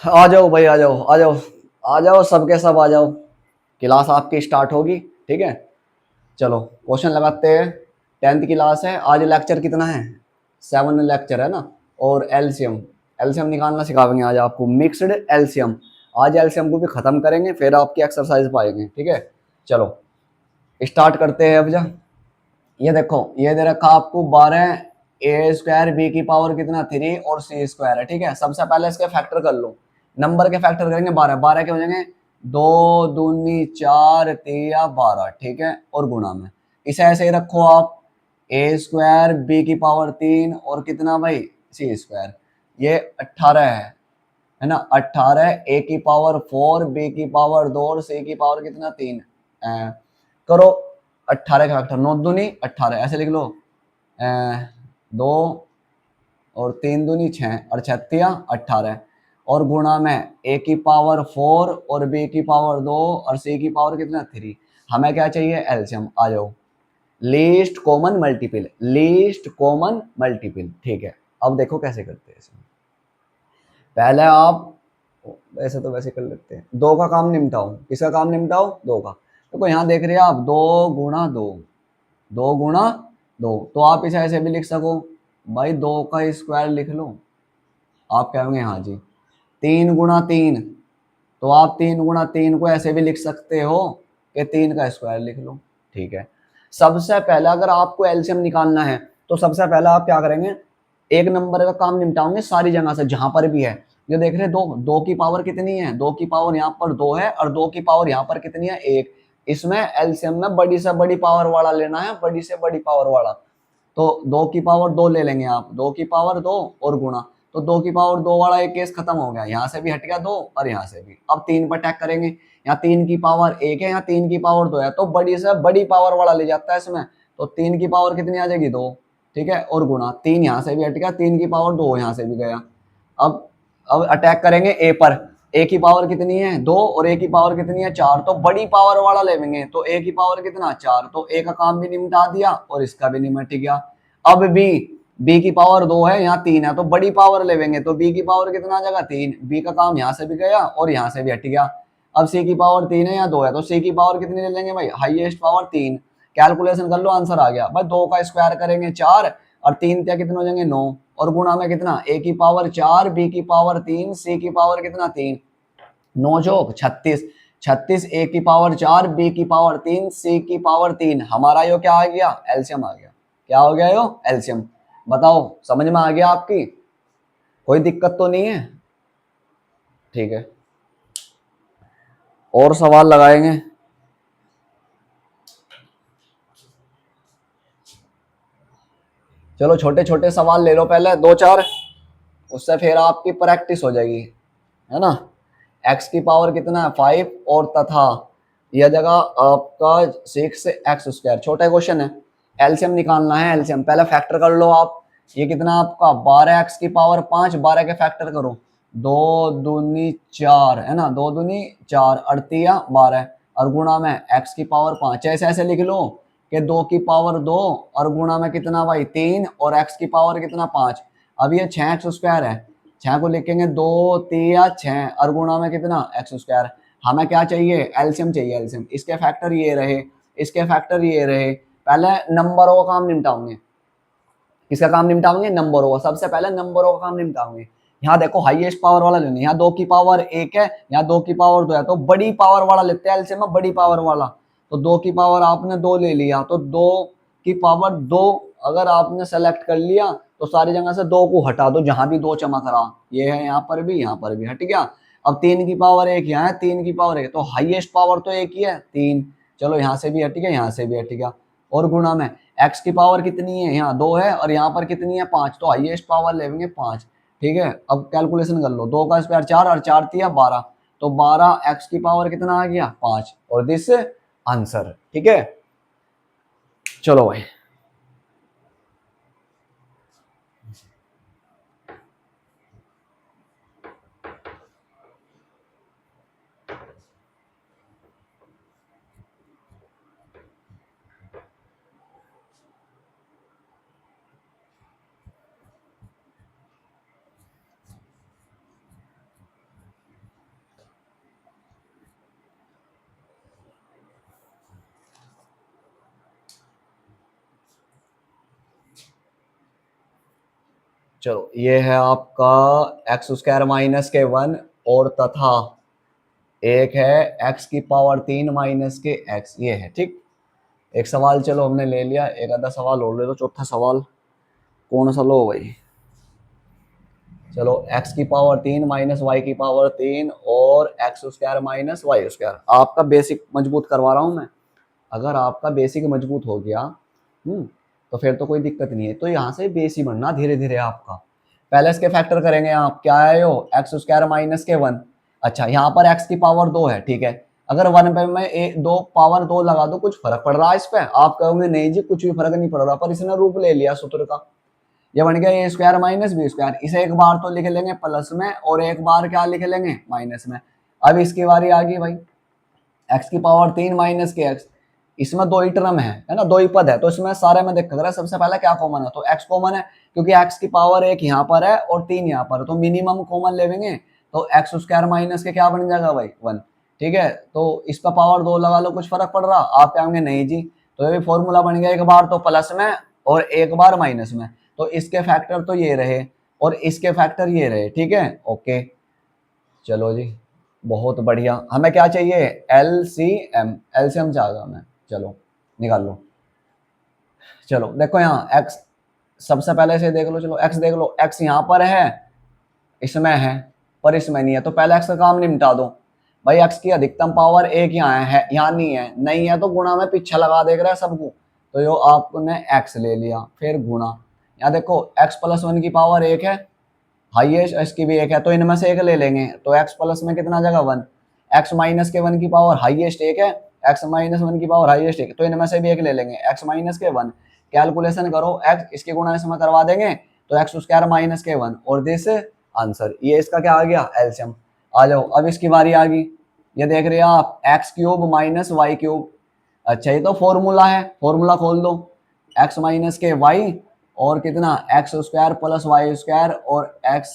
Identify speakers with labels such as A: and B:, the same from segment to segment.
A: आ जाओ भाई, आ जाओ आ जाओ। आ जाओ सबके सब आ जाओ। क्लास आपकी स्टार्ट होगी। ठीक है, चलो क्वेश्चन लगाते हैं। 10th की क्लास है। आज लेक्चर कितना है? 7 लेक्चर है ना। और एलसीएम, एलसीएम निकालना सिखाएंगे आज आपको, मिक्स्ड एलसीएम। आज एलसीएम को भी खत्म करेंगे, फिर आपकी एक्सरसाइज पाएंगे। ठीक है, चलो स्टार्ट करते हैं अब। जा ये देखो, ये दे रखा आपको 12 ए स्क्वायर बी की पावर कितना 3 और सी स्क्वायर है। ठीक है, सबसे पहले इसके फैक्टर कर लो। नंबर के फैक्टर करेंगे 12, 12 के हो जाएंगे 2 दूनी 4 तिया 12। ठीक है, और गुणा में इसे ऐसे ही रखो आप। ए स्क्वायर बी की पावर 3 और कितना भाई सी स्क्वायर, ये 18 है ना। 18 ए की पावर 4 बी की पावर 2 और सी की पावर कितना 3। करो 18 का फैक्टर, 9 दूनी 18 ऐसे लिख लो। 2 और 3 दूनी 6 और 36 18 और गुणा में ए की पावर 4 और बी की पावर 2 और सी की पावर कितना 3। हमें क्या चाहिए? एलसीएम। आ जाओ, least common multiple, least common multiple. ठीक है, अब देखो कैसे करते हैं इसमें। पहले आप वैसे तो वैसे कर लेते हैं, 2 का काम निपटाओ। किसका काम निपटाओ? 2 का। देखो यहाँ देख रहे हैं आप, 2 गुणा 2, 2 गुणा 2, तो आप इसे ऐसे भी लिख सको भाई, 2 का स्क्वायर लिख लो। आप कहोगे हाँ जी। 3 गुणा 3, तो आप 3 गुणा 3 को ऐसे भी लिख सकते हो कि 3 का स्क्वायर लिख लो। ठीक है, सबसे पहले अगर आपको एलसीएम निकालना है तो सबसे पहले आप क्या करेंगे? एक नंबर का काम निपटाओगे सारी जगह से जहां पर भी है। ये देख रहे हैं, 2 की पावर कितनी है? 2 की पावर यहाँ पर 2 है और 2 की पावर यहाँ पर कितनी है? 1। इसमें एलसीएम में बड़ी से बड़ी पावर वाला लेना है, बड़ी से बड़ी पावर वाला। तो 2 की पावर 2 ले लेंगे आप, 2 की पावर 2 और गुणा। तो 2 की पावर 2 वाला एक केस खत्म हो गया, यहाँ से भी हट गया 2 और यहाँ से भी। अब 3 पर अटैक करेंगे। यहाँ 3 की पावर 1 है, यहाँ 3 की पावर 2 है, तो बड़ी से बड़ी पावर वाला ले जाता है इसमें। तो 3 की पावर कितनी आ जाएगी? 2। ठीक है, और गुणा 3 यहाँ से भी हट गया, 3 की पावर 2 यहाँ से भी गया। अब अब अटैक करेंगे ए पर। ए की पावर कितनी है? 2 और ए की पावर कितनी है? 4। तो बड़ी पावर वाला लेंगे, तो ए की पावर कितना? 4। तो ए का काम भी निपटा दिया और इसका भी निपट गया। अब बी, बी की पावर 2 है, यहाँ 3 है, तो बड़ी पावर लेंगे, तो बी की पावर कितना आ जाएगा? 3। बी का काम यहाँ से भी गया और यहाँ से भी हट गया। अब सी की पावर 3 है, यहाँ 2 है, तो सी की पावर कितनी ले लेंगे भाई? Highest power 3। कैलकुलेशन कर लो, आंसर आ गया भाई। 2 का स्क्वायर करेंगे 4 और 3 क्या कितने हो जाएंगे? 9। और गुणा में कितना? ए की पावर 4 बी की पावर 3 सी की पावर कितना? 3। 9 चौक 36, 36 ए की पावर 4 बी की पावर 3 सी की पावर 3। हमारा यो क्या आ गया? एलसीएम आ गया। क्या हो गया यो? एलसीएम। बताओ, समझ में आ गया आपकी? कोई दिक्कत तो नहीं है? ठीक है, और सवाल लगाएंगे। चलो छोटे छोटे सवाल ले लो पहले, 2 4, उससे फिर आपकी प्रैक्टिस हो जाएगी, है ना। एक्स की पावर कितना है? 5 और तथा यह जगह आपका 6 एक्स स्क्वायर। छोटा क्वेश्चन है, एलसीएम निकालना है। एलसीएम पहले फैक्टर कर लो आप। ये कितना आपका? 12 एक्स की पावर 5, 12 के फैक्टर करो। 2 दूनी 4 है ना, 2 दूनी 4 अड़तिया 12 और गुणा में एक्स की पावर 5। ऐसे ऐसे लिख लो कि 2 की पावर 2 और गुणा में कितना भाई? 3 और एक्स की पावर कितना? 5। अब ये 6 एक्स स्क्वायर है, 6 को लिखेंगे 2 तिया 6 और गुणा में कितना? X square. हमें क्या चाहिए? एलसीएम चाहिए। एलसीएम, इसके फैक्टर ये रहे, इसके फैक्टर ये रहे। पहले नंबरों का काम निपटाओगे। किसका काम निपटाओगे? नंबरों का। सबसे पहले नंबरों का काम निपटाओगे। यहाँ देखो हाईएस्ट पावर वाला लेना, यहाँ 2 की पावर 1 है, यहाँ 2 की पावर 2 है, तो बड़ी पावर वाला लेते हैं एलसीएम में, बड़ी पावर वाला। तो 2 की पावर आपने 2 ले लिया, तो 2 की पावर 2 अगर आपने सेलेक्ट कर लिया तो सारी जगह से 2 को हटा दो, जहां भी 2 चमक रहा। ये है यहाँ पर भी, यहाँ पर भी हट गया। अब 3 की पावर 1 यहाँ है, 3 की पावर 1, तो हाईएस्ट पावर तो 1 ही है 3। चलो यहाँ से भी हट गया, यहाँ से भी हट गया। और गुणा में एक्स की पावर कितनी है? यहाँ 2 है और यहाँ पर कितनी है? 5, तो हाईएस्ट पावर लेंगे 5। ठीक है, अब कैलकुलेशन कर लो। 2 का स्क्वायर 4 और 4 तिया 12, तो 12 एक्स की पावर कितना आ गया? 5 और दिस आंसर। ठीक है, चलो भाई। चलो ये है आपका एक्स स्क्वायर माइनस के 1 और तथा एक है एक्स की पावर 3 माइनस के एक्स, ये है ठीक। एक सवाल चलो हमने ले लिया, एक आधा सवाल और ले लो। चौथा सवाल कौन सा लो भाई? चलो एक्स की पावर 3 माइनस वाई की पावर 3 और x square minus Y square. आपका बेसिक मजबूत करवा रहा हूं मैं। अगर आपका बेसिक मजबूत हो गया तो फिर तो कोई दिक्कत नहीं है। तो यहाँ से बेस ही बनना धीरे धीरे आपका। पहले इसके फैक्टर करेंगे आप, क्या है यो एक्स स्क्वायर माइनस के 1। अच्छा यहाँ पर एक्स की पावर 2 है, ठीक है। अगर 1 पे मैं दो पावर 2 लगा दो, कुछ फर्क पड़ रहा है इस पे? आप कहोगे नहीं जी कुछ भी फर्क नहीं पड़ रहा, पर इसने रूप ले लिया सूत्र का। ये बन गया ए स्क्वायर माइनस बी स्क्वायर। इसे एक बार तो लिख लेंगे प्लस में और एक बार क्या लिख लेंगे माइनस में। अब इसकी बारी आ गई भाई, एक्स की पावर 3 माइनस के एक्स। इसमें दो ही टर्म है ना, दो ही पद है, तो इसमें सारे में देख रहा है सबसे पहले क्या कॉमन है, तो एक्स कॉमन है क्योंकि एक्स की पावर 1 यहाँ पर है और 3 यहाँ पर है, तो मिनिमम कॉमन लेंगे तो एक्स स्क्वायर माइनस के क्या बन जाएगा भाई 1। ठीक है, तो इस पर पावर 2 लगा लो, कुछ फर्क पड़ रहा? आप कहेंगे नहीं जी। तो ये फॉर्मूला बन गया, एक बार तो प्लस में और एक बार माइनस में। तो इसके फैक्टर तो ये रहे और इसके फैक्टर ये रहे, ठीक है ओके। चलो जी बहुत बढ़िया। हमें क्या चाहिए? एलसीएम। एलसीएम चाहेगा हमें, चलो निकाल लो। चलो देखो यहाँ एक्स सबसे पहले से देख लो, चलो एक्स देख लो। एक्स यहाँ पर है, इसमें है पर इसमें नहीं है, तो पहले एक्स का काम निपटा दो भाई। एक्स की अधिकतम पावर 1 यहाँ है, यहाँ नहीं है, नहीं है तो गुणा में पीछे लगा देख रहा है सबको। तो यो आपने एक्स ले लिया, फिर गुणा। यहाँ देखो एक्स प्लस 1 की पावर 1 है, हाईएस्ट इसकी भी 1 है, तो इनमें से एक ले लेंगे। तो एक्स प्लस में कितना जगह 1, एक्स माइनस के 1 की पावर हाईएस्ट 1 है, एक्स माइनस 1 की पावर हाईएस्ट 1, तो इनमें से भी एक ले लेंगे एक्स माइनस के 1। कैलकुलेशन करो, एक्स इसकी गुणा इसमें करवा देंगे तो एक्स स्क्वायर माइनस के 1 और दिस आंसर। ये इसका क्या आ गया? एलसीएम। आ जाओ अब इसकी बारी आ गई। ये देख रहे हो आप x cube minus y cube. अच्छा ये तो फॉर्मूला है, फॉर्मूला खोल दो। एक्स माइनस के वाई और कितना x square plus y square और एक्स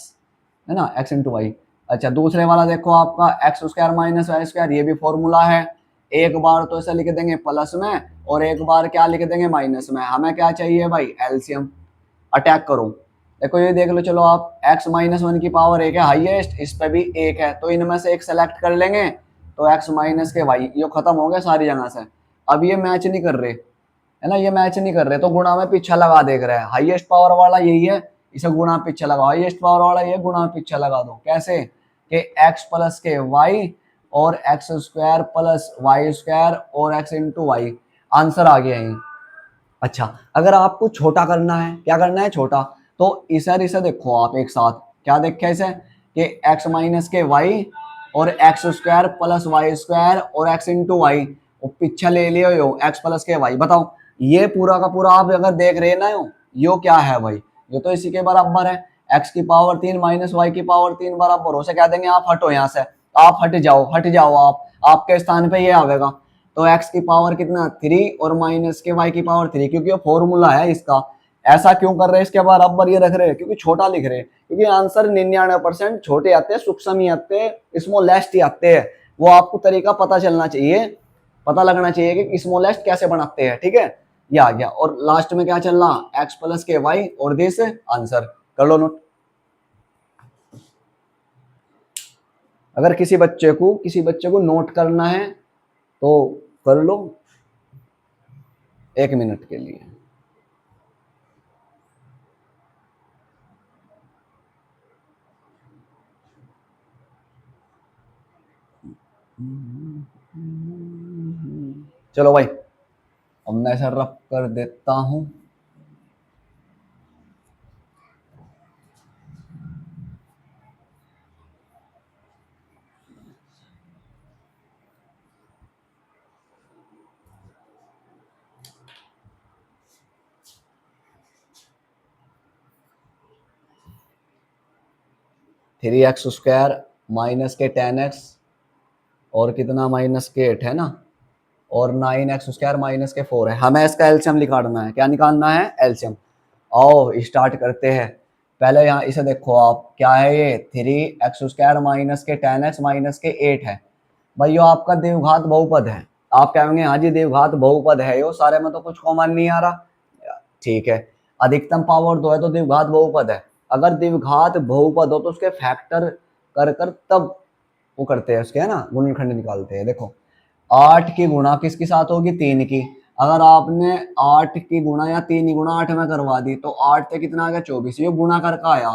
A: है ना, एक्स इंटू वाई। अच्छा दूसरे वाला देखो आपका x square minus Y square, ये भी फॉर्मूला है। एक बार तो ऐसा लिख देंगे प्लस में और एक बार क्या लिख देंगे माइनस में। हमें क्या चाहिए भाई? एलसीएम। अटैक करो, देखो ये देख लो। चलो आप x माइनस 1 की पावर 1 है हाईएस्ट, इस पे भी 1 है, तो इनमें से एक सेलेक्ट कर लेंगे तो x माइनस के वाई, ये खत्म हो गया सारी जगह से। अब ये मैच नहीं कर रहे है ना, ये मैच नहीं कर रहे, तो गुणा में पीछा लगा देख रहे हैं। हाईएस्ट पावर वाला यही है, इसे गुणा पीछे लगाओ। हाईएस्ट पावर वाला ये गुणा पीछे लगा दो। कैसे कि x प्लस के y और x square plus y square और x इंटू वाई। आंसर आ गया यही। अच्छा अगर आपको छोटा करना है, क्या करना है छोटा, तो इसे देखो आप एक साथ। क्या देखे इसे कि x माइनस के y और x square plus y square और x इंटू वाई, पीछे ले लियो यो x प्लस के y। बताओ ये पूरा का पूरा आप अगर देख रहे ना यो क्या है भाई? ये तो इसी के बराबर है। x की पावर 3 माइनस वाई की पावर 3 बराबर हो से कह देंगे आप हटो यहाँ से, आप हट जाओ, हट जाओ आप, आपके स्थान पे ये आवेगा। तो x की पावर कितना 3 और माइनस के y की पावर 3, क्योंकि ये फॉर्मूला है इसका। ऐसा क्यों कर रहे हैं? इसके बराबर ये रख रहे हैं क्योंकि छोटा लिख रहे हैं, क्योंकि आंसर 99% छोटे आते हैं, सूक्ष्म ही आते हैं, स्मॉलेस्ट ही आते हैं। वो आपको तरीका पता चलना चाहिए, पता लगना चाहिए कि स्मॉलेस्ट कैसे बनाते हैं। ठीक है, ये आ गया। और लास्ट में क्या चल रहा? एक्स प्लस के वाई और दिस आंसर। कर लो नोट। अगर किसी बच्चे को नोट करना है तो कर लो 1 मिनट के लिए। चलो भाई अब मैं ऐसा रफ कर देता हूं। थ्री एक्स स्क्वायर माइनस के 10x और कितना माइनस के 8 है ना, और 9x स्क्वायर माइनस के 4 है। हमें इसका एलसीएम निकालना है। क्या निकालना है? एलसीएम। आओ स्टार्ट करते हैं। पहले यहाँ इसे देखो आप, क्या है ये? 3x स्क्वायर माइनस के 10x माइनस के 8 है भाई। यो आपका देवघात बहुपद है। आप कहेंगे हाँ जी देवघात बहुपद है, यो सारे में तो कुछ कॉमन नहीं आ रहा। ठीक है, अधिकतम पावर 2 है तो देवघात बहुपद है। अगर द्विघात बहुपद हो तो उसके फैक्टर कर कर तब वो करते हैं उसके, है ना, गुणनखंड निकालते हैं। देखो 8 की गुणा किसके साथ होगी, 3 की। अगर आपने 8 की गुणा या 3 की गुणा 8 में करवा दी तो 8 से कितना आ गया, 24, ये गुणा करके आया।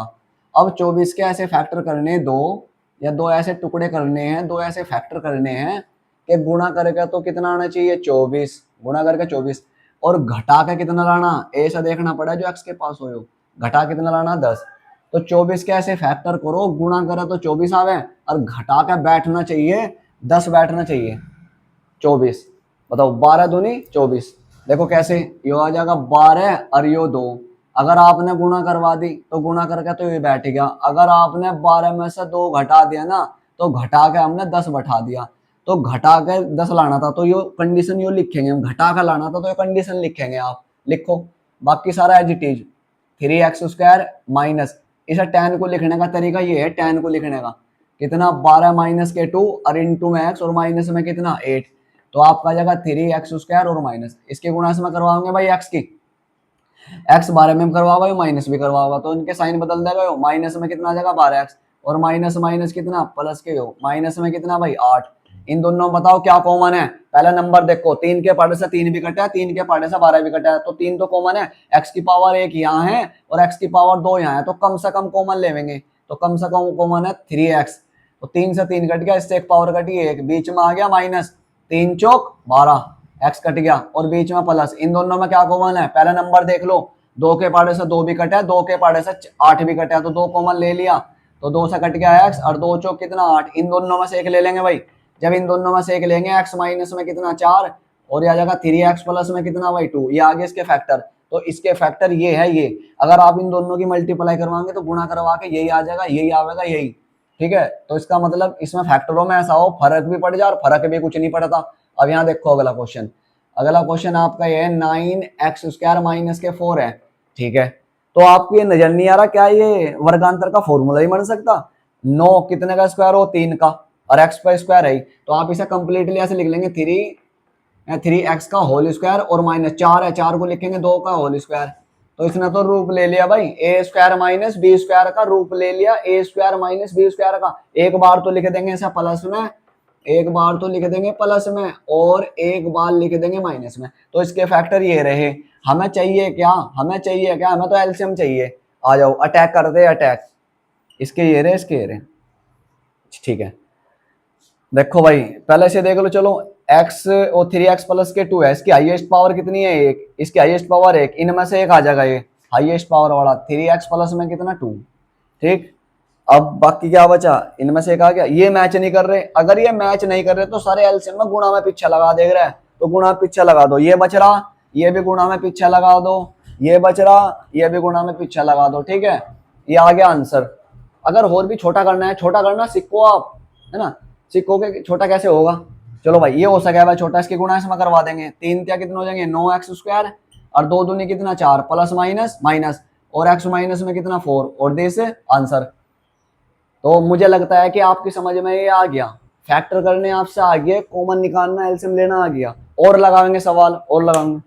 A: अब 24 के ऐसे फैक्टर करने हैं दो, या दो ऐसे टुकड़े करने हैं, दो ऐसे फैक्टर करने हैं कि गुणा करके तो कितना आना चाहिए, 24, गुणा करके 24, और घटा के कितना लाना, ऐसा देखना पड़ा जो एक्स के पास हो, घटा कितना लाना, 10। तो 24 के ऐसे फैक्टर करो, गुणा करा तो 24 आवे, और घटा के बैठना चाहिए 10 बैठना चाहिए 24। बताओ 12 दूनी 24। देखो कैसे, यो आ जाएगा 12 और यो 2। अगर आपने गुणा करवा दी तो गुणा करके तो ये बैठ गया। अगर आपने 12 में से 2 घटा दिया ना, तो घटा के हमने 10 बैठा दिया। तो घटा के 10 लाना था तो यो कंडीशन यो लिखेंगे हम, घटा के लाना था तो ये कंडीशन लिखेंगे, आप लिखो। बाकी सारा as it is 3x² minus, इसे tan को लिखने का तरीका ये है, tan को लिखने का कितना, 12 माइनस के 2 और इंटू में x और माइनस में कितना 8। तो आपका जाएगा 3x² और माइनस, इसके गुणा से में करवाओगे भाई x की, x 12 में करवाओगे माइनस भी करवाओगा तो इनके साइन बदल देगा। माइनस में कितना आ जाएगा 12x, और माइनस माइनस कितना प्लस के हो, माइनस में कितना भाई 8। इन दोनों बताओ क्या कॉमन है, पहला नंबर देखो, 3 के पार्ट से 3 भी कटा है, 3 के पार्ट से 12 भी कटा है, तो 3 तो कॉमन है, x की पावर 1 यहाँ है और x की पावर 2 यहाँ है, तो कम से कम कॉमन लेंगे, तो कम से कम कॉमन है 3x। तो 3 से 3 कट गया, इससे एक पावर कटी, एक बीच में आ गया माइनस, 3 चौक 12, x कट गया और बीच में प्लस। इन दोनों में क्या कॉमन है, पहला नंबर देख लो, 2 के पाड़े से 2 भी कटा है, 2 के पाड़े से 8 भी कटा है, तो 2 कॉमन ले लिया, तो 2 से कट गया x, और 2 चौक कितना 8। इन दोनों में से एक ले लेंगे भाई, जब इन दोनों में से एक लेंगे, x माइनस में कितना 4, और ये आ जाएगा 3x प्लस में कितना भाई 2, ये आगे इसके फैक्टर। तो इसके फैक्टर ये है ये, अगर आप इन दोनों की मल्टीप्लाई करवाएंगे तो गुणा करवा के यही आ जाएगा, यही आएगा यही, ठीक है। तो इसका मतलब इसमें फैक्टरों में ऐसा हो फर्क भी पड़ जाए और फर्क भी कुछ नहीं पड़ता। अब यहाँ देखो अगला क्वेश्चन, अगला क्वेश्चन आपका ये है 9x² माइनस के 4 है, ठीक है। तो आपको ये नजर नहीं आ रहा क्या ये वर्गांतर का फॉर्मूला ही बन सकता, 9 कितने का स्क्वायर हो, 3 का, और x का स्क्वायर है, तो आप इसे कंप्लीटली ऐसे लिख लेंगे 3x का होल स्क्वायर और माइनस 4 है, 4 को लिखेंगे 2 का होल स्क्वायर। तो इसने तो रूप ले लिया भाई a² माइनस b² का, रूप ले लिया a² माइनस b² का। एक बार तो लिख देंगे ऐसा प्लस में, एक बार तो लिख देंगे प्लस में, और एक बार लिख देंगे माइनस में। तो इसके फैक्टर ये रहे। हमें चाहिए क्या, हमें चाहिए क्या, हमें तो एलसीएम चाहिए। आ जाओ अटैक करते हैं, अटैक, इसके ये रहे, इसके ये रहे, ठीक है। देखो भाई पहले से देख लो, चलो x और 3x प्लस के 2 है, इसकी हाईएस्ट पावर कितनी है 1, इसकी हाईएस्ट पावर 1, इनमें से एक आ जाएगा ये हाईएस्ट पावर वाला, 3x प्लस में कितना 2, ठीक। अब बाकी क्या बचा, इनमें से एक आ गया, ये मैच नहीं कर रहे, अगर ये मैच नहीं कर रहे तो सारे एलसीएम में गुणा में पीछे लगा देख रहे हैं, तो गुणा पीछे लगा दो, ये बच रहा, ये भी गुणा में पीछे लगा दो, ये बच रहा, ये भी गुणा में पीछे लगा दो, ठीक है। ये आ गया आंसर। अगर और भी छोटा करना है, छोटा करना सीखो आप, है ना, सीखोगे छोटा कैसे होगा। चलो भाई ये हो सके भाई छोटा, इसके गुणा इसमें करवा देंगे, 3 क्या कितने हो जाएंगे 9x² और 2 दूनी कितना 4, प्लस माइनस माइनस, और x माइनस में कितना 4, और दिस आंसर। तो मुझे लगता है कि आपकी समझ में ये आ गया, फैक्टर करने आपसे आ गया, कॉमन निकालना, एलसीएम लेना आ गया। और लगाएंगे सवाल, और लगाएंगे।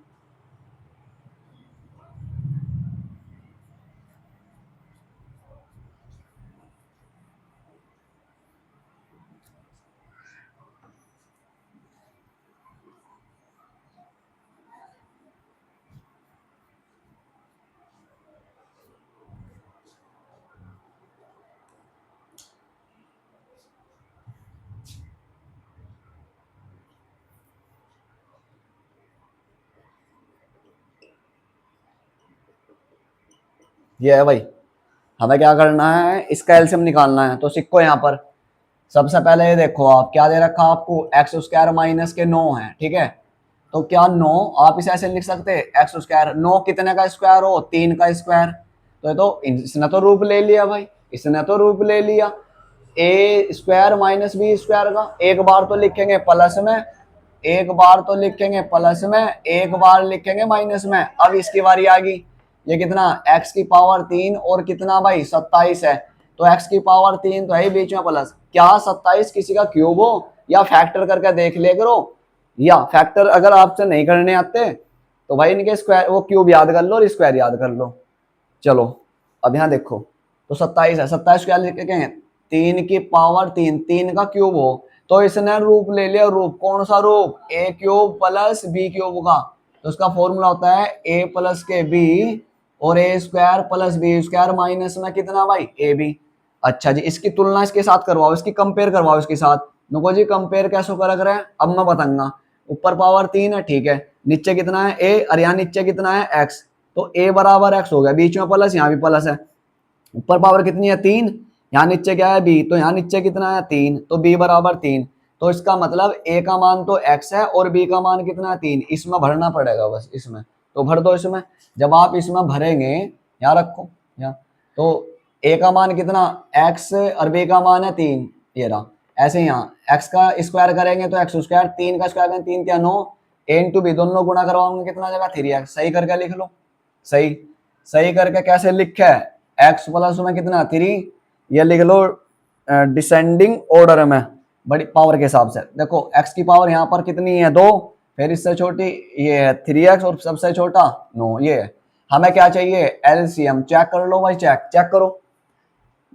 A: ये है भाई, हमें क्या करना है, इसका एलसीएम निकालना है। तो सिक्को यहाँ पर सबसे पहले ये देखो, आप क्या दे रखा आपको, x² माइनस के 9 है, ठीक है। तो क्या 9 आप इसे ऐसे लिख सकते हैं, x², 9 कितने का स्क्वायर हो, 3 का स्क्वायर। तो ये तो इसने तो रूप ले लिया भाई, इसने तो रूप ले लिया a² माइनस b² का। एक बार तो लिखेंगे प्लस में, एक बार तो लिखेंगे प्लस में, एक बार लिखेंगे माइनस में। अब इसकी बारी आ गई, ये कितना x की पावर 3 और कितना भाई 27 है, तो x की पावर 3 तो है बीच में प्लस, क्या 27 किसी का क्यूब हो, या फैक्टर करके देख ले करो, या फैक्टर अगर आपसे नहीं करने आते तो भाई इनके स्क्वायर वो क्यूब याद कर लो और स्क्वायर याद कर लो। चलो अब यहाँ देखो, तो 27 है, 27 क्या लिखेंगे, 3 की पावर 3, 3 का क्यूब हो। तो इसने रूप ले लिया, रूप कौन सा रूप, ए क्यूब प्लस बी क्यूब का। तो उसका फॉर्मूला होता है ए प्लस के बी और A square plus B square minus में कितना भाई ए बी। अच्छा जी, इसकी तुलना इसके साथ करवाओ, इसकी कंपेयर करवाओ इसके साथ। नुको जी कंपेयर कैसे कर रहे हैं, अब मैं बताऊंगा। ऊपर पावर 3 है, ठीक है, नीचे कितना है ए, और यहाँ नीचे कितना है एक्स। तो ए बराबर एक्स हो गया, बीच में प्लस, यहाँ भी प्लस है। ऊपर पावर कितनी है 3, यहाँ नीचे क्या है बी, तो यहाँ नीचे कितना है 3, तो बी बराबर 3। तो इसका मतलब ए का मान तो x है और b का मान कितना है 3, इसमें भरना पड़ेगा बस इसमें। तो भर दो इसमें। जब आप इसमें भरेंगे, यहाँ रखो यहाँ, तो a का मान कितना x और b का मान है 3, ये रहा। ऐसे यहाँ x का स्क्वायर करेंगे तो x स्क्वायर, 3 का स्क्वायर करेंगे 3 क्या 9, a इंटू बी दोनों गुणा करवाओगे कितना जगह 3x। सही करके लिख लो, सही सही करके कैसे लिखा है, x प्लस में कितना 3, ये लिख लो डिसेंडिंग ऑर्डर में, बड़ी पावर के हिसाब से। देखो x की पावर यहाँ पर कितनी है 2, फिर इससे छोटी ये है 3x और सबसे छोटा 9, ये है। हमें क्या चाहिए एलसीएम, चेक कर लो भाई, चेक चेक करो।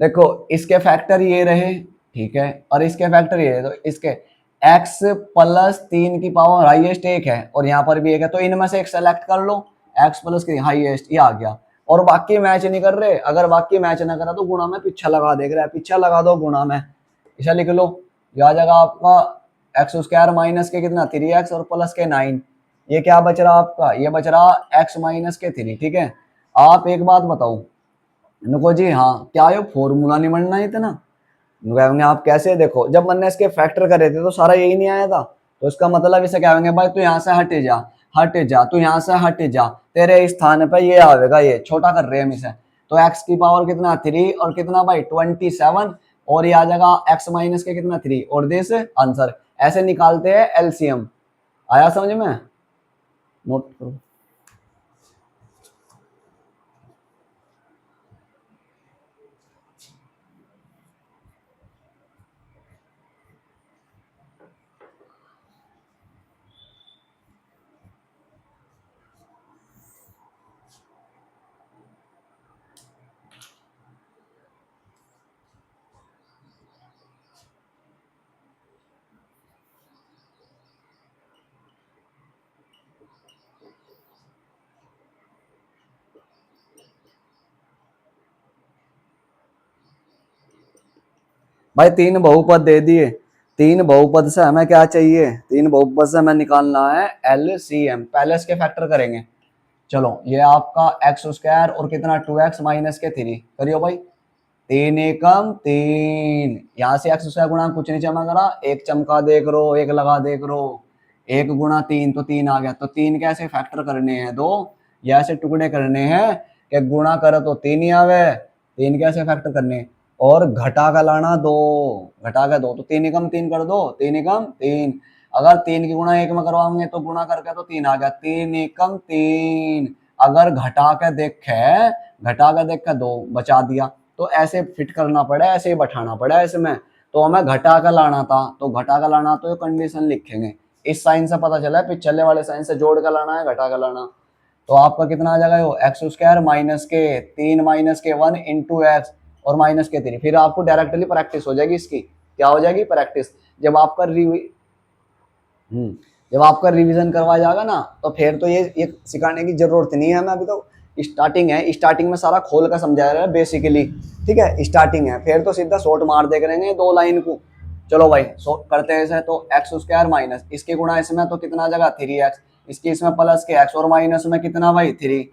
A: देखो इसके फैक्टर ये रहे, ठीक है, और इसके फैक्टर ये रहे, तो इसके x प्लस 3 की पावर हाईएस्ट एक है और यहाँ पर भी एक है, तो इनमें से एक सेलेक्ट कर लो, x प्लस की हाईएस्ट, ये आ गया। और बाकी मैच नहीं कर रहे, अगर बाकी मैच ना करा तो गुणा में पीछा लगा देख रहा है, पीछा लगा दो गुणा में, इसे लिख लो। ये आ जाएगा आपका एक्स स्क्वायर माइनस के कितना 3x और प्लस के 9, ये क्या बच रहा आपका, ये बच रहा x माइनस के 3, ठीक है। आप एक बात बताओ नुको जी, हाँ क्या ये फॉर्मूला नहीं बनना इतना, कहेंगे आप कैसे, देखो जब मैंने इसके फैक्टर करे थे तो सारा यही नहीं आया था, तो इसका मतलब इसे क्या कहेंगे भाई, तू यहाँ से हट जा, हट जा, तू यहाँ से हट जा, तेरे स्थान पे ये आएगा, ये छोटा कर रहे हैं हम इसे। तो x की पावर कितना 3 और कितना भाई 27, और ये आ जाएगा x माइनस के कितना 3 और दिस आंसर। ऐसे निकालते हैं एलसीएम, आया समझ में, नोट करो। भाई तीन बहुपद दे दिए, तीन बहुपद से हमें क्या चाहिए, तीन बहुपद से हमें निकालना है एलसीएम। पहले इसके फैक्टर करेंगे, चलो ये आपका एक्स स्क्वायर और कितना 2x माइनस के 3 करियो भाई, 3 एकम 3, यहाँ से एक्स स्क्वायर गुणा कुछ नहीं चमक रहा, एक चमका देख रो, एक लगा देख रो, 1 गुणा 3 तो 3 आ गया। तो 3 कैसे फैक्टर करने हैं, दो या ऐसे टुकड़े करने हैं कि गुणा करो तो 3 ही आवे, 3 कैसे फैक्टर करने, और घटा का लाना 2, घटा का 2, तो 3 एकम 3 कर दो, 3 एकम 3। अगर 3 की गुणा 1 में करवाओगे तो गुणा करके तो 3 आ गया, 3 एकम 3। अगर घटा के देखे 2 बचा दिया, तो ऐसे फिट करना पड़ा, ऐसे ही बैठाना पड़ा इसमें। तो हमें घटा का लाना था, तो घटा का लाना तो कंडीशन लिखेंगे, इस साइन से पता चला है, पिछले वाले साइन से जोड़ का लाना है, घटा का लाना। तो आपका कितना आ जाएगा, वो एक्स स्क्वायर माइनस के 3 माइनस के 1 इंटू एक्स और माइनस के 3। फिर आपको डायरेक्टली प्रैक्टिस हो जाएगी इसकी, क्या हो जाएगी प्रैक्टिस। जब आपका जब आपका रिवीजन करवाया जाएगा ना, तो फिर तो ये सिखाने की जरूरत नहीं है हमें, अभी तो स्टार्टिंग है, स्टार्टिंग में सारा खोल कर समझाया रहा है बेसिकली, ठीक है, स्टार्टिंग है, फिर तो सीधा शॉर्ट मार दे करेंगे 2 लाइन को। चलो भाई करते हैं ऐसे, तो एक्स स्क्वायर माइनस इसके गुणा इसमें तो कितना जगह 3x, इसकी इसमें प्लस के x और माइनस में कितना भाई 3।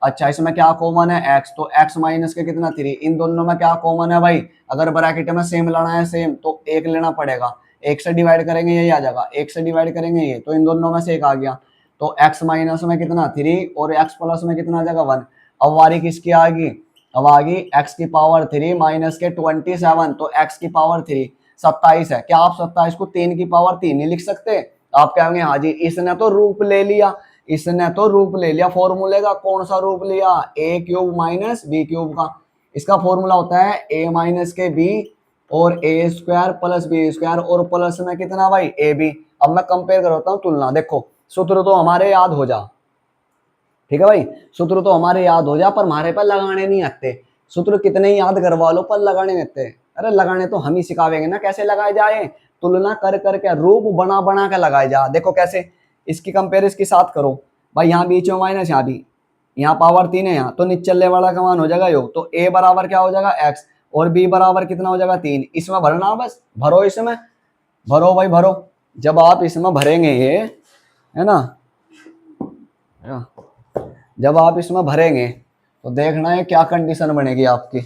A: अच्छा इसमें क्या कॉमन है x, तो x माइनस के कितना 3, इन दोनों में क्या कॉमन है भाई, अगर ब्रैकेट में सेम लाना है सेम तो 1 लेना पड़ेगा, 1 से डिवाइड करेंगे यही आ जाएगा, 1 से डिवाइड करेंगे ये, तो इन दोनों में से एक आ गया। तो x माइनस में कितना 3 और x प्लस में कितना जगह 1। अब वारी किसकी आ गई, अब आ गई x की पावर 3 माइनस के 27, तो x की पावर 3 27 है। क्या आप 27 को 3 की पावर 3 नहीं लिख सकते, आप कहेंगे हाँ जी इसने तो रूप ले लिया, इसने तो रूप ले लिया फॉर्मूले का, कौन सा रूप लिया, a cube minus b cube का। इसका फॉर्मूला होता है a माइनस के b और a square plus B square और प्लस में कितना भाई ए बी। अब मैं कंपेयर करता हूँ, तुलना, देखो सूत्र तो हमारे याद हो जा, ठीक है भाई, सूत्र तो हमारे याद हो जा, पर हमारे पर लगाने नहीं आते। सूत्र कितने ही याद करवा लो पर लगाने देते। अरे लगाने तो हम ही सिखावेंगे ना कैसे लगाए जाए, तुलना कर करके रूप बना बना के लगाए जा। देखो कैसे, इसकी कंपेयर इसके साथ करो भाई, यहाँ बीच में माइनस, यहाँ भी, यहाँ पावर 3 है, यहाँ तो निचले वाला का मान हो जाएगा योग, तो a बराबर क्या हो जाएगा x, और b बराबर कितना हो जाएगा 3। इसमें भरना, बस भरो, इसमें भरो भाई भरो। जब आप इसमें भरेंगे ये, है ना, जब आप इसमें भरेंगे तो देखना है क्या कंडीशन बनेगी आपकी।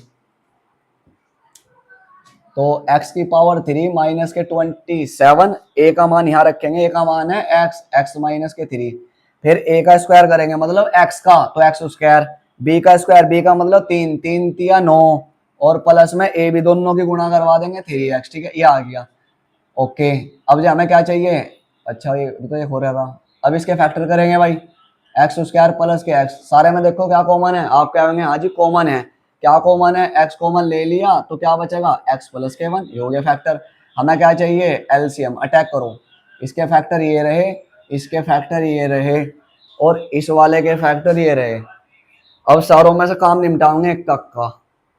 A: तो x की पावर 3 माइनस के 27, a का मान यहाँ रखेंगे, a का मान है x, x माइनस के 3, फिर a का स्क्वायर करेंगे मतलब x का, तो x स्क्वायर, b का स्क्वायर, b का मतलब 3, 3 तिया 9, और प्लस में a भी दोनों की गुणा करवा देंगे 3x, ठीक है, ये आ गया। ओके, अब जो हमें क्या चाहिए, अच्छा ये तो ये हो रहा था, अब इसके फैक्टर करेंगे भाई, एक्स स्क्वायर प्लस के एक्स, सारे में देखो क्या कॉमन है, आप क्या कहेंगे हाँ जी कॉमन है, क्या कॉमन है, एक्स कॉमन ले लिया तो क्या बचेगा एक्स प्लस के 1, ये हो गया फैक्टर। हमें क्या चाहिए एलसीएम, अटैक करो, इसके फैक्टर ये रहे, इसके फैक्टर ये रहे, और इस वाले के फैक्टर ये रहे। अब सारों में से काम निपटाओगे एक तक का,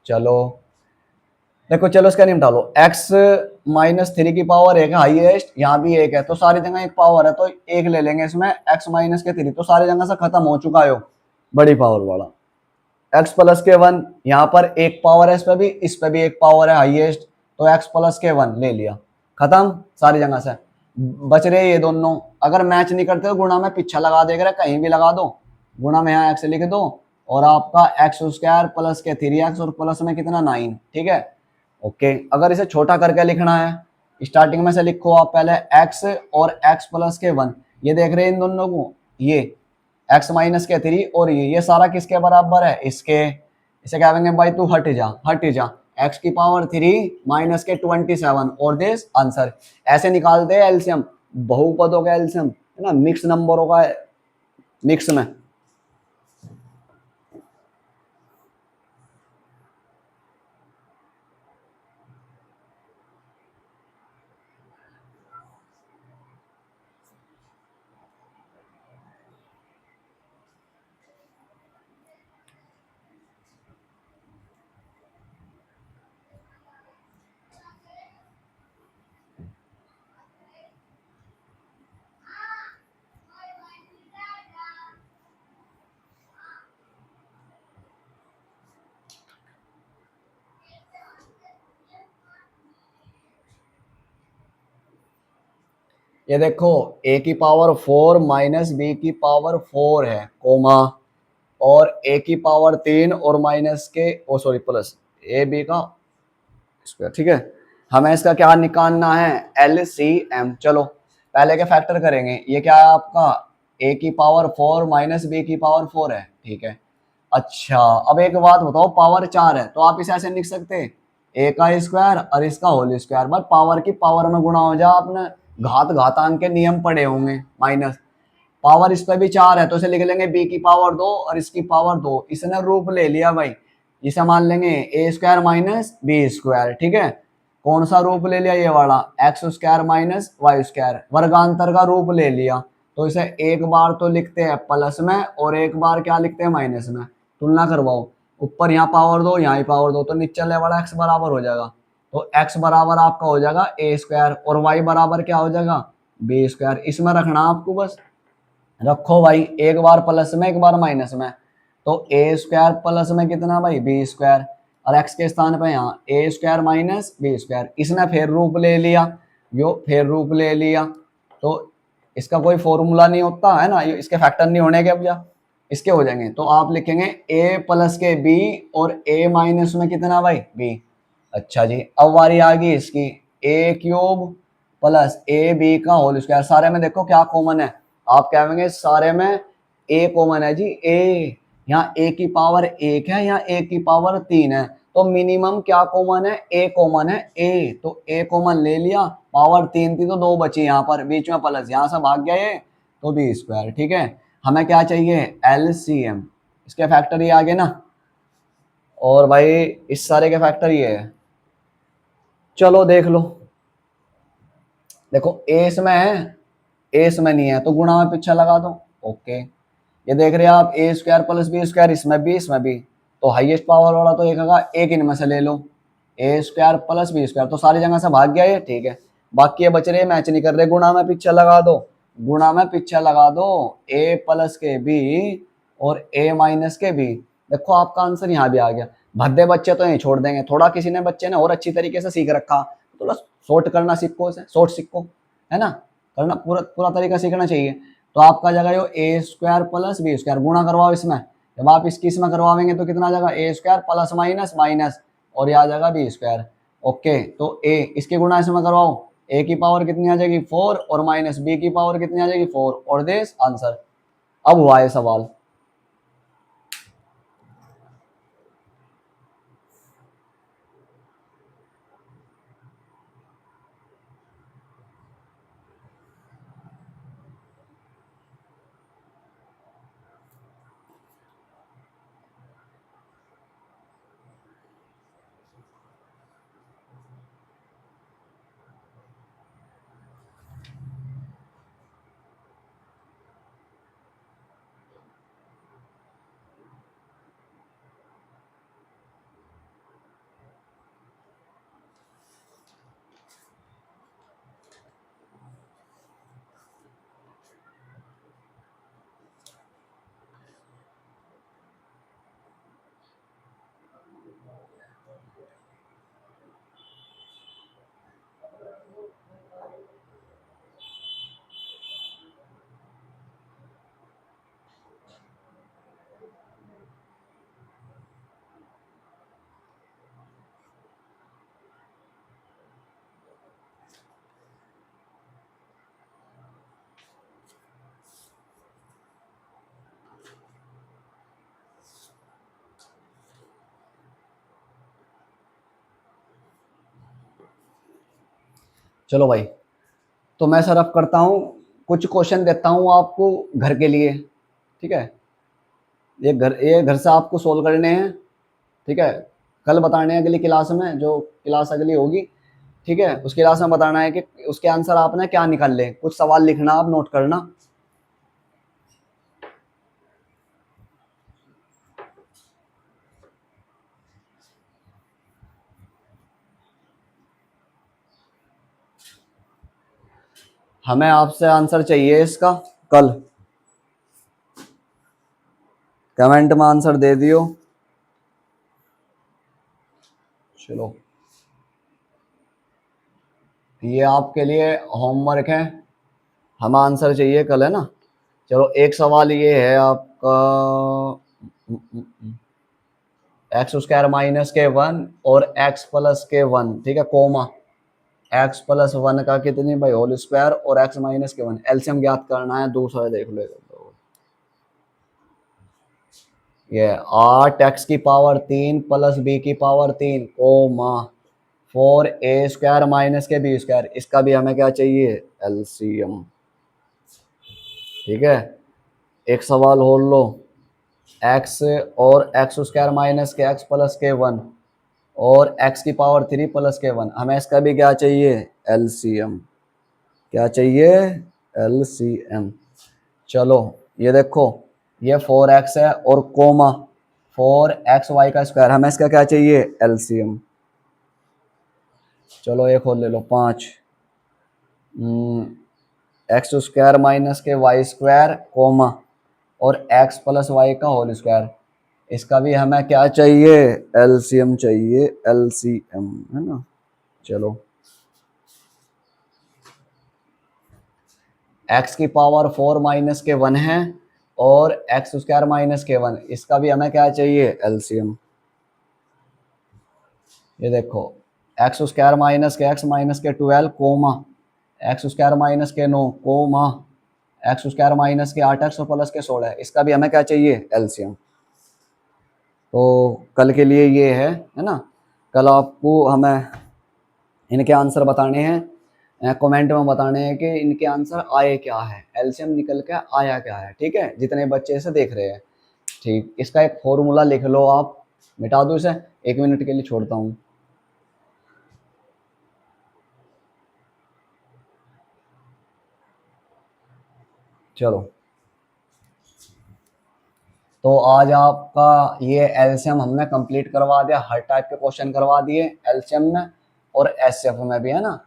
A: चलो देखो, चलो इसका निपटा लो, x माइनस 3 की पावर एक है हाईएस्ट, यहाँ भी एक है, तो सारी जगह एक पावर है, तो एक ले लेंगे इसमें, x माइनस के 3, तो सारी जगह से खत्म हो चुका है बड़ी पावर वाला, x प्लस के 1, यहाँ पर एक पावर है, इस पे भी एक पावर है हाईएस्ट, तो x प्लस के 1 ले लिया, खत्म सारी जगह से। बच रहे ये दोनों, अगर मैच नहीं करते तो गुणा में पीछा लगा देगा, कहीं भी लगा दो, गुणा में यहाँ x लिख दो, और आपका एक्स स्क्वायर प्लस के 3x, और प्लस में कितना 9, ठीक है। ओके, अगर इसे छोटा करके लिखना है स्टार्टिंग में से लिखो आप पहले x और x प्लस के 1, ये देख रहे हैं इन दोनों को, ये x माइनस के 3 और ये सारा किसके बराबर है इसके, इसे क्या कहेंगे भाई, तू हट जा हट जा, x की पावर 3 माइनस के 27 और दिस आंसर। ऐसे निकालते हैं एलसीएम, बहुपदों का एलसीएम है ना, मिक्स नंबरों का, मिक्स में। ये देखो a की पावर 4 माइनस बी की पावर 4 है, कोमा, और a की पावर 3 और माइनस के, ओ सॉरी प्लस ए बी का स्क्वायर, ठीक है। हमें इसका क्या निकालना है एलसीएम। चलो पहले के फैक्टर करेंगे, ये क्या है आपका a की पावर 4 माइनस बी की पावर 4 है, ठीक है। अच्छा अब एक बात बताओ, पावर 4 है तो आप इसे ऐसे लिख सकते हैं a का स्क्वायर और इसका होल स्क्वायर, बस पावर की पावर में गुणा हो जाए, आपने घातांक के नियम पढ़े होंगे, माइनस पावर इस पर भी 4 है तो इसे लिख लेंगे b की पावर 2 और इसकी पावर 2, इसने रूप ले लिया भाई, इसे मान लेंगे A square minus B square, ठीक है। कौन सा रूप ले लिया, ये वाला X square minus Y square, वर्गांतर का रूप ले लिया, तो इसे एक बार तो लिखते हैं प्लस में और एक बार क्या लिखते हैं माइनस में, तुलना करवाओ, ऊपर यहाँ पावर 2 यहाँ ही पावर 2, तो नीचे वाला एक्स बराबर हो जाएगा, तो एक्स बराबर आपका हो जाएगा ए स्क्वायर, और वाई बराबर क्या हो जाएगा बी स्क्वायर, इसमें रखना आपको, बस रखो भाई, एक बार प्लस में एक बार माइनस में, तो ए स्क्वायर प्लस में कितना भाई बी स्क्वायर, और एक्स के स्थान पे यहाँ ए स्क्वायर माइनस बी स्क्वायर, इसने फिर रूप ले लिया, यो फिर रूप ले लिया, तो इसका कोई फॉर्मूला नहीं होता है ना, इसके फैक्टर नहीं होने के, अब जा इसके हो जाएंगे, तो आप लिखेंगे ए प्लस के बी और ए माइनस में कितना भाई बी। अच्छा जी, अब बारी आ गई इसकी, ए क्यूब प्लस ए बी का होल स्क्वायर, सारे में देखो क्या कॉमन है, आप क्या कहेंगे सारे में ए कॉमन है जी, ए, यहाँ ए की पावर 1 है, यहाँ ए की पावर 3 है, तो मिनिमम क्या कॉमन है ए कॉमन है, ए, तो ए कॉमन ले लिया, पावर 3 थी तो 2 बची, यहाँ पर बीच में प्लस, यहाँ से भाग गया ये, तो बी स्क्वायर, ठीक है। हमें क्या चाहिए एलसीएम, इसके फैक्टर ये आगे ना, और भाई इस सारे के फैक्टर ये है, चलो देख लो, देखो ए इसमें है, ए इसमें नहीं है, तो गुणा में पीछे लगा दो, ओके। ये देख रहे हैं आप ए स्क्वायर प्लस बी स्क्वायर, इसमें भी इसमें भी, तो हाईएस्ट पावर वाला तो एक होगा, एक इनमें से ले लो, ए स्क्वायर प्लस बी स्क्वायर, तो सारी जगह से भाग गया ये, ठीक है। बाकी ये बच रहे मैच नहीं कर रहे, गुणा में पीछे लगा दो, गुणा में पीछे लगा दो, ए प्लस के बी और ए माइनस के बी। देखो आपका आंसर यहाँ भी आ गया। भद्दे बच्चे तो यहीं छोड़ देंगे, थोड़ा किसी ने बच्चे ने और अच्छी तरीके से सीख रखा, थोड़ा शॉर्ट करना सीखो, शॉर्ट सीखो, है ना, करना पूरा पूरा तरीका सीखना चाहिए। तो आपका जगह यो ए स्क्वायर प्लस बी स्क्वायर, गुणा करवाओ इसमें, जब आप इसकी इसमें करवाएंगे तो कितना आ जाएगा, ए स्क्वायर प्लस माइनस माइनस और ये आ जाएगा बी स्क्वायर। ओके, तो ए इसके गुणा इसमें करवाओ, ए की पावर कितनी आ जाएगी 4 और माइनस बी की पावर कितनी आ जाएगी 4 और दिस आंसर। अब हुआ है सवाल। चलो भाई, तो मैं सर अब करता हूँ, कुछ क्वेश्चन देता हूँ आपको घर के लिए, ठीक है। ये घर से आपको सोल्व करने हैं, ठीक है। कल बताने हैं अगली क्लास में, जो क्लास अगली होगी, ठीक है, उस क्लास में बताना है कि उसके आंसर आपने क्या निकाल ले, कुछ सवाल लिखना, आप नोट करना। हमें आपसे आंसर चाहिए इसका कल, कमेंट में आंसर दे दियो। चलो, ये आपके लिए होमवर्क है, हमें आंसर चाहिए कल, है ना। चलो, एक सवाल ये है आपका, एक्स स्क्वायर माइनस के 1 और एक्स प्लस के 1, ठीक है, कोमा एक्स प्लस 1 का कितनी भाई होल स्क्वायर और एक्स माइनस के 1, एलसीएम ज्ञात करना है। दूसरा देख लो, ये 8 एक्स की पावर 3 प्लस बी की पावर 3 कोमा 4 ए स्क्वायर माइनस के बी स्क्वायर, इसका भी हमें क्या चाहिए, एलसीएम, ठीक है। एक सवाल और लो, एक्स और एक्स स्क्वायर माइनस के एक्स प्लस के 1 और एक्स की पावर 3 प्लस के 1, हमें इसका भी क्या चाहिए, एलसीएम, क्या चाहिए, एलसीएम। चलो, ये देखो, ये 4x है और कोमा 4xy का स्क्वायर, हमें इसका क्या चाहिए, एलसीएम। चलो, एक और ले लो, 5 एक्स स्क्वायर माइनस के वाई स्क्वायर कोमा और एक्स प्लस वाई का होल स्क्वायर, इसका भी हमें क्या चाहिए, एलसीएम चाहिए, एलसीएम, है ना। चलो, एक्स की पावर 4 माइनस के 1 है और एक्स स्क्वायर माइनस के 1, इसका भी हमें क्या चाहिए, एलसीएम। ये देखो, एक्स स्क्वायर माइनस के एक्स माइनस के 12 कोमा एक्स स्क्वायर माइनस के 9 कोमा एक्स स्क्वायर माइनस के 8 एक्स प्लस के 16, इसका भी हमें क्या चाहिए, एलसीएम। तो कल के लिए ये है ना। कल आपको हमें इनके आंसर बताने हैं, कमेंट में बताने हैं कि इनके आंसर आए क्या है, एलसीएम निकल के आया क्या है, ठीक है, जितने बच्चे इसे देख रहे हैं। ठीक, इसका एक फॉर्मूला लिख लो आप, मिटा दो इसे, 1 मिनट के लिए छोड़ता हूँ। चलो, तो आज आपका ये एलसीएम हमने कंप्लीट करवा दिया, हर टाइप के क्वेश्चन करवा दिए एलसीएम में और एचसीएफ में भी, है ना।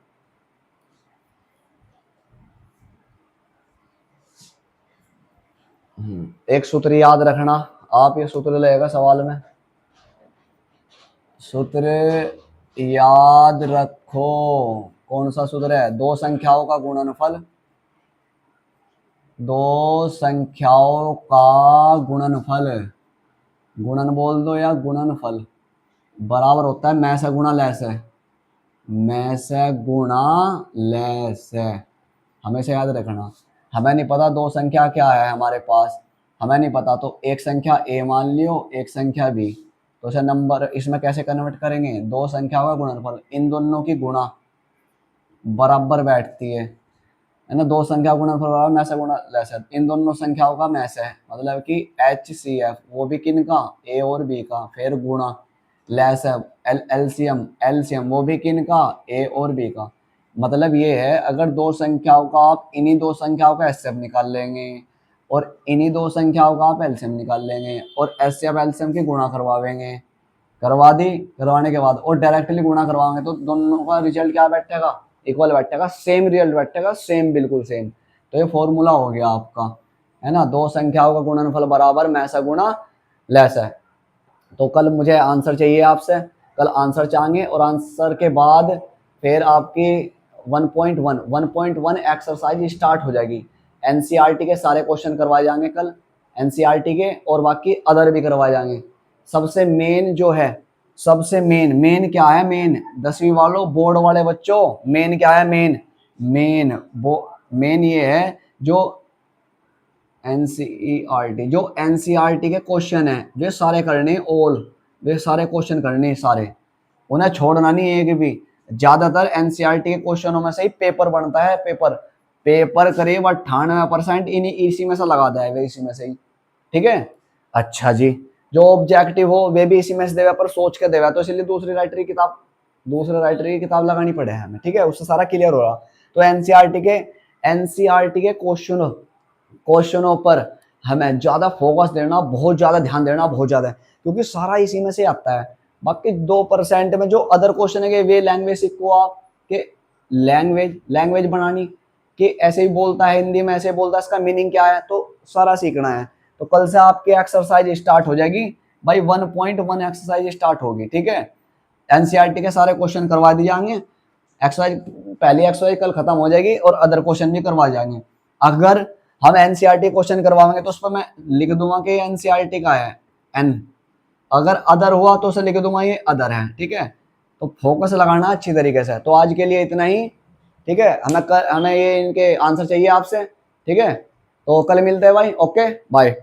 A: एक सूत्र याद रखना आप, ये सूत्र लगेगा सवाल में, सूत्र याद रखो। कौन सा सूत्र है? दो संख्याओं का गुणनफल, दो संख्याओं का गुणनफल, गुणन बोल दो या गुणनफल, बराबर होता है मैं से गुणा लैस है, मैं से गुणा लैस है। हमेशा याद रखना। हमें नहीं पता दो संख्या क्या है हमारे पास, हमें नहीं पता, तो एक संख्या ए मान लियो, एक संख्या बी, तो इसे नंबर इसमें कैसे कन्वर्ट करेंगे? दो संख्याओं का गुणनफल, इन दोनों की गुणा बराबर बैठती है ना। दो संख्या गुणनफल बराबर मैसे गुणा लैसे, इन दोनों संख्याओं का मैस है, मतलब कि एच सी एफ, वो भी किन का? ए और बी का, फिर गुणा लैस है एलसीएम, एलसीएम वो भी किन का? ए और बी का। मतलब ये है, अगर दो संख्याओं का आप इन्हीं दो संख्याओं का एचसीएफ निकाल लेंगे और इन्हीं दो संख्याओं का आप एलसीएम निकाल लेंगे और एचसीएफ एलसीएम की गुणा करवाएंगे, करवा दी, करवाने के बाद और डायरेक्टली गुणा करवाएंगे तो दोनों का रिजल्ट क्या बैठेगा? इक्वल बैठेगा, सेम रिजल्ट बैठेगा, सेम बिल्कुल सेम। तो ये फॉर्मूला हो गया आपका, है ना। दो संख्याओं का गुणनफल बराबर मैसा गुणा लैसा है। तो कल मुझे आंसर चाहिए आपसे, कल आंसर चाहेंगे और आंसर के बाद फिर आपकी 1.1 एक्सरसाइज स्टार्ट हो जाएगी। एनसीईआरटी के सारे क्वेश्चन करवाए जाएंगे कल, एनसीईआरटी के और बाकी अदर भी करवाए जाएंगे। सबसे मेन जो है, सबसे मेन क्या है? मेन 10वीं वालों, बोर्ड वाले बच्चों, मेन क्या है? मेन ये है जो एनसीईआरटी, जो एनसीईआरटी के क्वेश्चन है वे सारे करने, ऑल वे सारे क्वेश्चन करने, सारे उन्हें छोड़ना नहीं एक भी। ज्यादातर एनसीईआरटी के क्वेश्चनों में से ही पेपर बनता है, पेपर करीब 98% इसी में से लगाता है, वे इसी में से ही। ठीक है, अच्छा जी। जो ऑब्जेक्टिव हो वे भी इसी में से देवा, पर सोच के देवा, तो इसलिए दूसरे राइटर की किताब लगानी पड़े हमें। ठीक है, उससे सारा क्लियर हो रहा। तो एनसीईआरटी के क्वेश्चनों पर हमें ज्यादा फोकस देना, बहुत ज्यादा ध्यान देना, बहुत ज्यादा, क्योंकि सारा इसी में से आता है। बाकी 2% में जो अदर क्वेश्चन है वे लैंग्वेज सीखो आप, के लैंग्वेज बनानी, कि ऐसे ही बोलता है हिंदी में, ऐसे बोलता है, इसका मीनिंग क्या है, तो सारा सीखना है। तो कल से आपकी एक्सरसाइज स्टार्ट हो जाएगी भाई, 1.1 एक्सरसाइज स्टार्ट होगी। ठीक है, एनसीईआरटी के सारे क्वेश्चन करवा दिए जाएंगे, एक्सरसाइज पहली एक्सरसाइज कल खत्म हो जाएगी और अदर क्वेश्चन भी करवा जाएंगे। अगर हम एनसीईआरटी क्वेश्चन करवाएंगे तो उस पर मैं लिख दूंगा कि एनसीईआरटी का है एन, अगर अदर हुआ तो उसे लिख दूंगा ये अदर है। ठीक है, तो फोकस लगाना अच्छी तरीके से। तो आज के लिए इतना ही। ठीक है, हमें ये इनके आंसर चाहिए आपसे। ठीक है, तो कल मिलते हैं भाई, ओके बाय।